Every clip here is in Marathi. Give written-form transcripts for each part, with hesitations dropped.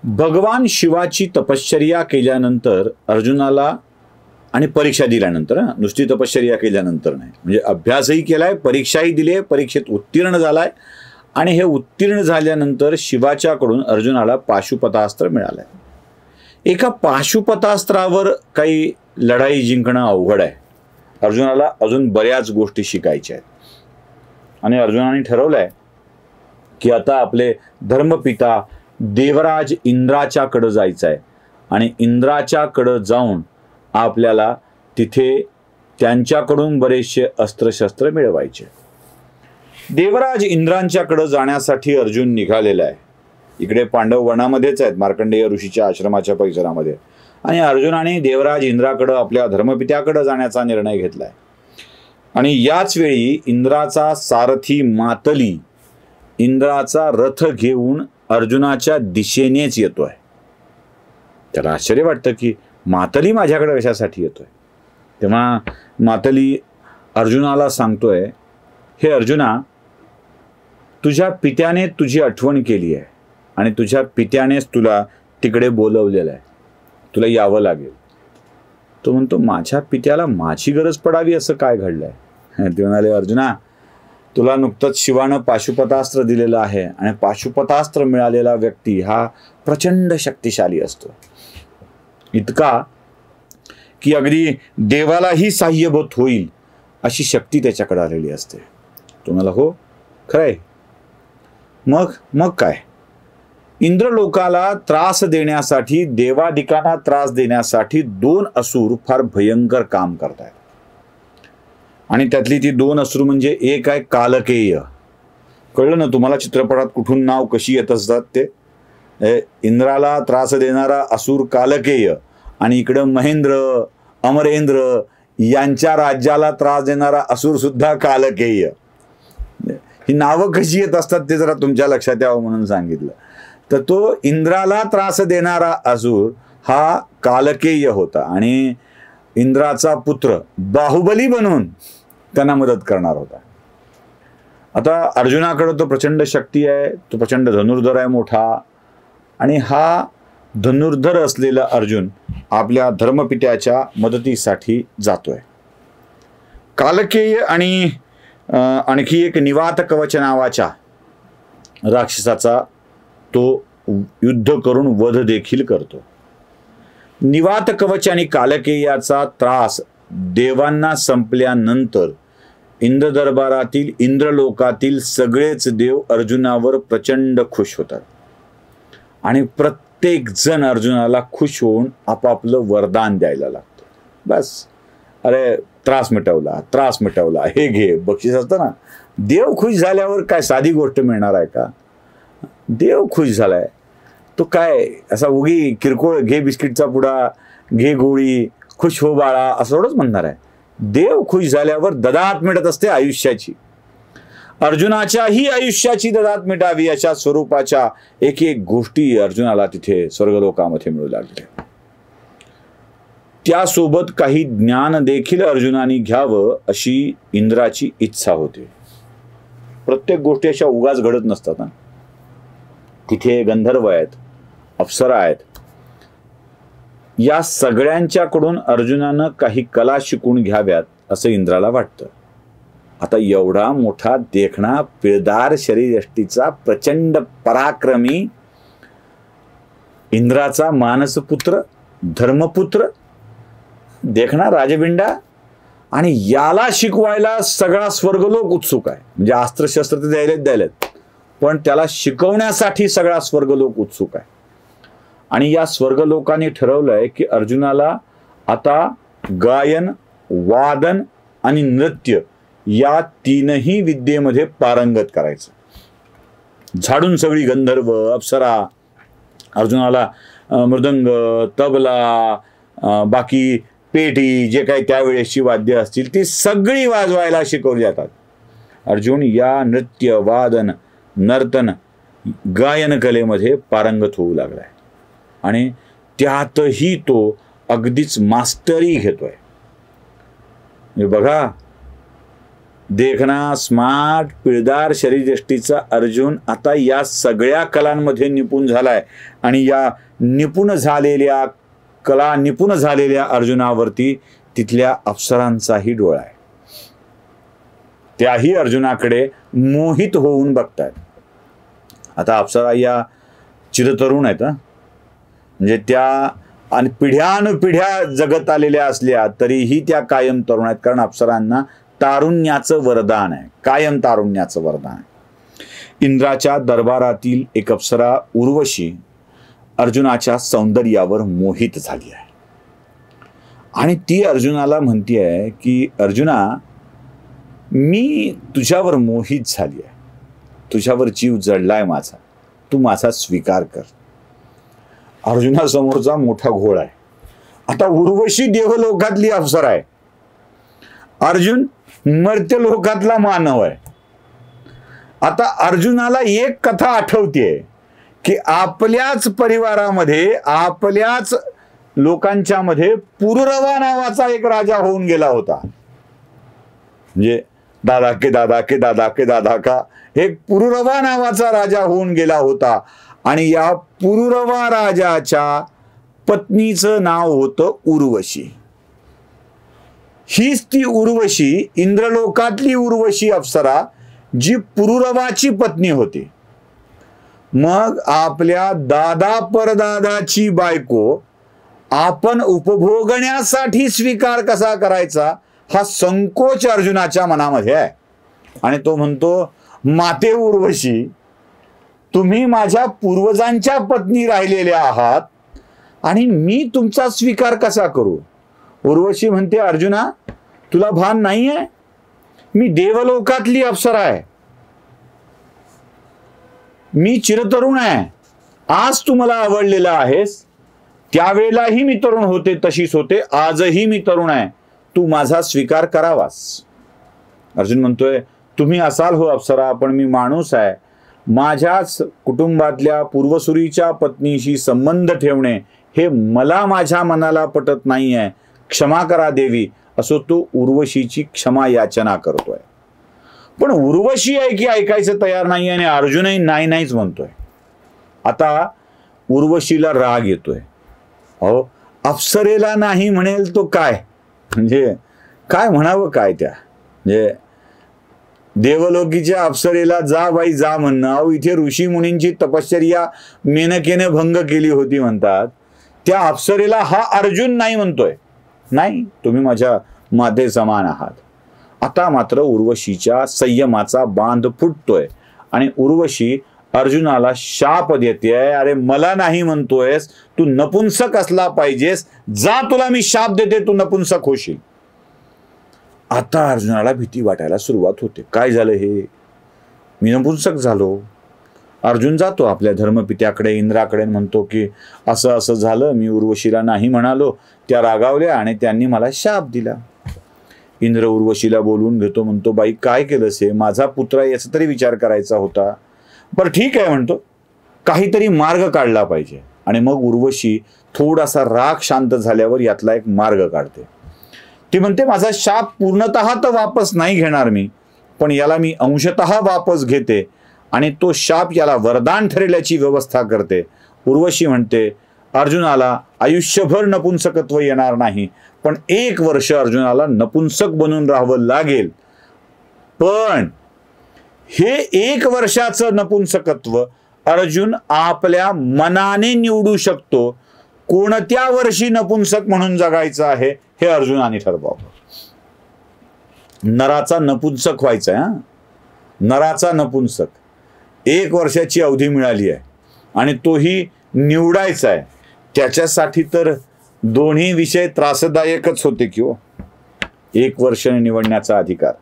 भगवान शिवाची तपश्चर्या केल्यानंतर अर्जुनाला आणि परीक्षा दिल्यानंतर, नुसती तपश्चर्या केल्यानंतर नाही, म्हणजे अभ्यासही केलाय, परीक्षाही दिली, परीक्षेत उत्तीर्ण झालाय आणि हे उत्तीर्ण झाल्यानंतर शिवाच्याकडून अर्जुनाला पाशुपतास्त्र मिळालंय. एका पाशुपतास्त्रावर काही लढाई जिंकणं अवघड आहे. अर्जुनाला अजून बऱ्याच गोष्टी शिकायच्या आहेत आणि अर्जुनाने ठरवलंय की आता आपले धर्मपिता देवराज इंद्राच्याकडं जायचं आहे आणि इंद्राच्याकडं जाऊन आपल्याला तिथे त्यांच्याकडून बरेचसे अस्त्रशस्त्र मिळवायचे. देवराज इंद्रांच्याकडं जाण्यासाठी अर्जुन निघालेला आहे. इकडे पांडव वनामध्येच आहेत, मार्कंडेय ऋषीच्या आश्रमाच्या परिसरामध्ये, आणि अर्जुनाने देवराज इंद्राकडं आपल्या धर्मपित्याकडं जाण्याचा निर्णय घेतलाय. आणि याच वेळी इंद्राचा सारथी मातली इंद्राचा रथ घेऊन अर्जुनाच्या दिशेनेच येतोय. त्याला आश्चर्य वाटतं की मातली माझ्याकडे कशासाठी येतोय. तेव्हा मातली अर्जुनाला सांगतोय, हे अर्जुना, तुझ्या पित्याने तुझी आठवण केली आहे आणि तुझ्या पित्यानेच तुला तिकडे बोलवलेलं आहे, तुला यावं लागेल. तो म्हणतो, माझ्या पित्याला माझी गरज पडावी असं काय घडलंय? ते म्हणाले, अर्जुना, तुला नुकतंच शिवानं पाशुपतास्त्र दिलेलं आहे आणि पाशुपतास्त्र मिळालेला व्यक्ती हा प्रचंड शक्तिशाली असतो, इतका की अगदी देवालाही साह्यभूत होईल अशी शक्ती त्याच्याकडे आलेली असते. तुम्हाला हो खरंय. मग काय, इंद्रलोकाला त्रास देण्यासाठी, देवादिकांना त्रास देण्यासाठी 2 असुर फार भयंकर काम करतायत. आणि त्यातली ती 2 असुर म्हणजे एक आहे कालकेय. कळलं ना तुम्हाला चित्रपटात कुठून नाव कशी येत असतात ते? इंद्राला त्रास देणारा असुर कालकेय आणि इकडं महेंद्र, अमरेंद्र यांच्या राज्याला त्रास देणारा असुर सुद्धा कालकेय. ही नावं कशी येत असतात ते जरा तुमच्या लक्षात यावं म्हणून सांगितलं. तर तो इंद्राला त्रास देणारा असुर हा कालकेय होता आणि इंद्राचा पुत्र बाहुबली बनून त्यांना मदत करणार होता. आता अर्जुनाकडे तो प्रचंड शक्ती आहे, तो प्रचंड धनुर्धर आहे मोठा, आणि हा धनुर्धर असलेला अर्जुन आपल्या धर्मपित्याच्या मदतीसाठी जातोय. कालकेय आणि आणखी एक निवात कवच नावाच्या राक्षसाचा तो युद्ध करून वध देखील करतो. निवात कवच आणि कालकेयाचा त्रास देवांना संपल्यानंतर इंद्र दरबारातील, इंद्रलोकातील सगळेच देव अर्जुनावर प्रचंड खुश होतात आणि प्रत्येक जण अर्जुनाला खुश होऊन आपापलं वरदान द्यायला लागतं. बस, अरे त्रास मिटवला, हे घे बक्षीस असतं ना. देव खुश झाल्यावर काय साधी गोष्ट मिळणार आहे का? देव खुश झालाय तो काय असा उगी किरकोळ घे बिस्किटचा पुडा, घे गोळी, खुश हो बाळा असं एवढंच म्हणणार आहे. देव खुश झाल्यावर ददात मिळत असते आयुष्याची. अर्जुनाच्याही आयुष्याची ददात मिटावी अशा स्वरूपाच्या एक एक गोष्टी अर्जुनाला तिथे स्वर्गलोकामध्ये मिळू लागल्या. त्यासोबत काही ज्ञान देखील अर्जुनाने घ्यावं अशी इंद्राची इच्छा होते. प्रत्येक गोष्टी अशा उगाच घडत नसतात ना. तिथे गंधर्व आहेत, अप्सरा आहेत, या सगळ्यांच्याकडून अर्जुनानं काही कला शिकून घ्याव्यात असं इंद्राला वाटतं. आता एवढा मोठा देखणा पिळदार शरीरयष्टीचा प्रचंड पराक्रमी इंद्राचा मानसपुत्र, धर्मपुत्र, देखणा राजबिंडा, आणि याला शिकवायला सगळा स्वर्गलोक उत्सुक आहे. म्हणजे अस्त्रशस्त्र ते द्यायलेत, पण त्याला शिकवण्यासाठी सगळा स्वर्गलोक उत्सुक आहे. आणि या स्वर्गलोकाने ठरवलंय की अर्जुनाला आता गायन, वादन आणि नृत्य या 3ही विद्येमध्ये पारंगत करायचं. झाडून सगळी गंधर्व, अप्सरा अर्जुनाला मृदंग, तबला, बाकी पेटी, जे काही त्यावेळेसची वाद्य असतील ती सगळी वाजवायला शिकवली जातात. अर्जुन या नृत्य, वादन, नर्तन, गायन कलेमध्ये पारंगत होऊ लागलाय आणि त्यातही तो अगदीच मास्टरी घेतोय. बघा, देखणा, स्मार्ट, पिळदार शरीरयष्टीचा अर्जुन आता या सगळ्या कलांमध्ये निपुण झालाय आणि या निपुण झालेल्या अर्जुनावरती तिथल्या अप्सरांचाही डोळा आहे. त्याही अर्जुनाकडे मोहित होऊन बघतायत. आता अप्सरा या चिरतरुण आहेत, म्हणजे त्या आणि पिढ्यानुपिढ्या जगत आलेल्या असल्या तरीही त्या कायम तरुण आहेत, कारण अप्सरांना तारुण्याचं वरदान आहे, कायम तारुण्याचं वरदान आहे. इंद्राच्या दरबारातील एक अप्सरा उर्वशी अर्जुनाच्या सौंदर्यावर मोहित झाली आहे आणि ती अर्जुनाला म्हणतीये की अर्जुना, मी तुझ्यावर मोहित झाली आहे, तुझ्यावर जीव जडलाय माझा, तू माझा स्वीकार कर. अर्जुनासमोरचा मोठा घोळ आहे. आता उर्वशी देवलोकातली अप्सरा आहे, अर्जुन मर्त्य लोकातला मानव आहे. आता अर्जुनाला एक कथा आठवतेय की आपल्याच परिवारामध्ये, आपल्याच लोकांच्या मध्ये पुरुरवा नावाचा एक राजा होऊन गेला होता. म्हणजे दादा के दादा के दादा के दादा का एक पुरुरवा नावाचा राजा होऊन गेला होता आणि या पुरुरवा राजाच्या पत्नीचं नाव होतं उर्वशी. हीच ती उर्वशी, इंद्रलोकातली उर्वशी अप्सरा, जी पुरुरवाची पत्नी होती. मग आपल्या दादा परदादाची बायको आपण उपभोगण्यासाठी स्वीकार कसा करायचा हा संकोच अर्जुनाच्या मनामध्ये आहे. आणि तो म्हणतो, माते उर्वशी, तुम्ही माझ्या पूर्वजांच्या पत्नी राहिलेल्या आहात आणि मी तुमचा स्वीकार कसा करू. उर्वशी म्हणते, अर्जुना तुला भान नाहीये, मी देवलोकातली अप्सरा आहे, मी चिरतरुण आहे. आज तू मला आवडलेला आहेस, त्यावेळेलाही मी तरुण होते, तशीच होते, आजही मी तरुण आहे, तू माझा स्वीकार करावास. अर्जुन म्हणतोय, तुम्ही असाल हो अप्सरा, पण मी माणूस आहे. माझ्याच कुटुंबातल्या पूर्वसुरीच्या पत्नीशी संबंध ठेवणे हे मला माझ्या मनाला पटत नाहीये, क्षमा करा देवी, असो तो उर्वशीची क्षमा याचना करतोय. पण उर्वशी आहे की ऐकायचं तयार नाही आणि अर्जुनही नाही नाहीच म्हणतोय. आता उर्वशीला राग येतोय. अहो, अप्सरेला नाही म्हणेल तो काय, म्हणजे काय म्हणावं काय त्या, म्हणजे देवलोकीच्या अप्सरेला जा बाई जा म्हणणं. अहो, इथे ऋषी मुनींची तपश्चर्या मेनकेने भंग केली होती म्हणतात, त्या अप्सरेला हा अर्जुन नाही म्हणतोय. नाही, तुम्ही माझ्या माते समान आहात. आता मात्र उर्वशीच्या संयमाचा बांध फुटतोय आणि उर्वशी अर्जुनाला शाप देते, अरे मला नाही म्हणतोयस, तू नपुंसक असला पाहिजेस, जा तुला मी शाप देते, तू नपुंसक होशील. आता अर्जुनाला भीती वाटायला सुरुवात होते. काय झालं हे, मी नपुंसक झालो. अर्जुन जातो आपल्या धर्मपित्याकडे, इंद्राकडे, म्हणतो की असं असं झालं, मी उर्वशीला नाही म्हणालो, त्या रागावल्या आणि त्यांनी मला शाप दिला. इंद्र उर्वशीला बोलवून घेतो, म्हणतो बाई काय केलंस हे, माझा पुत्र आहे याचा तरी विचार करायचा होता. बरं ठीक आहे म्हणतो, काहीतरी मार्ग काढला पाहिजे. आणि मग उर्वशी थोडासा राग शांत झाल्यावर यातला एक मार्ग काढते. ती म्हणते, माझा शाप पूर्णतः तर वापस नाही घेणार मी, पण याला मी अंशतः वापस घेते आणि तो शाप याला वरदान ठरेल याची व्यवस्था करते. उर्वशी म्हणते, अर्जुनाला आयुष्यभर नपुंसकत्व येणार नाही, पण 1 वर्ष अर्जुनाला नपुंसक बनून राहावं लागेल. पण हे 1 वर्षाचं नपुंसकत्व अर्जुन आपल्या मनाने निवडू शकतो. कोणत्या वर्षी नपुंसक म्हणून जगायचं आहे हे अर्जुनाने ठरवावं. नराचा नपुंसक व्हायचा आहे, नराचा नपुंसक. 1 वर्षाची अवधी मिळाली आहे आणि तोही निवडायचा आहे. त्याच्यासाठी तर दोन्ही विषय त्रासदायकच होते की हो. 1 वर्ष निवडण्याचा अधिकार,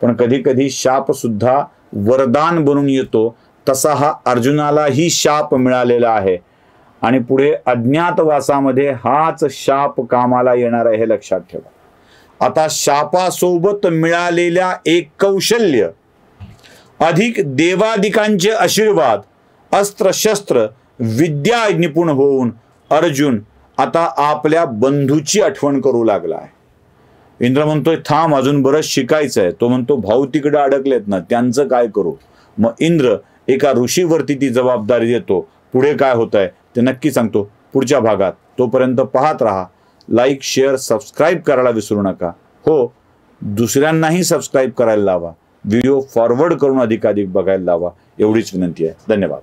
पण कधी कधी शाप सुद्धा वरदान बनून येतो. तसा हा अर्जुनालाही शाप मिळालेला आहे आणि पुढे अज्ञातवासामध्ये हाच शाप कामाला येणार आहे हे लक्षात ठेवा. आता शापासोबत मिळालेल्या एक कौशल्य अधिक देवादिकांचे आशीर्वाद, अस्त्र शस्त्र विद्या निपुण होऊन अर्जुन आता आपल्या बंधूची आठवण करू लागला आहे. इंद्र म्हणतोय थांब, अजून बरंच शिकायचं आहे. तो म्हणतो भाऊ तिकडे अडकलेत ना, त्यांचं काय करू. मग इंद्र एका ऋषीवरती ती जबाबदारी देतो. पुढे काय होत आहे ते नक्की सांगतो पुढच्या भागात. तोपर्यंत पाहत राहा. लाईक, शेअर, सबस्क्राईब करायला विसरू नका. हो, दुसऱ्यांनाही सबस्क्राईब करायला लावा. व्हिडिओ फॉरवर्ड करून अधिकाधिक बघायला लावा. एवढीच विनंती आहे. धन्यवाद.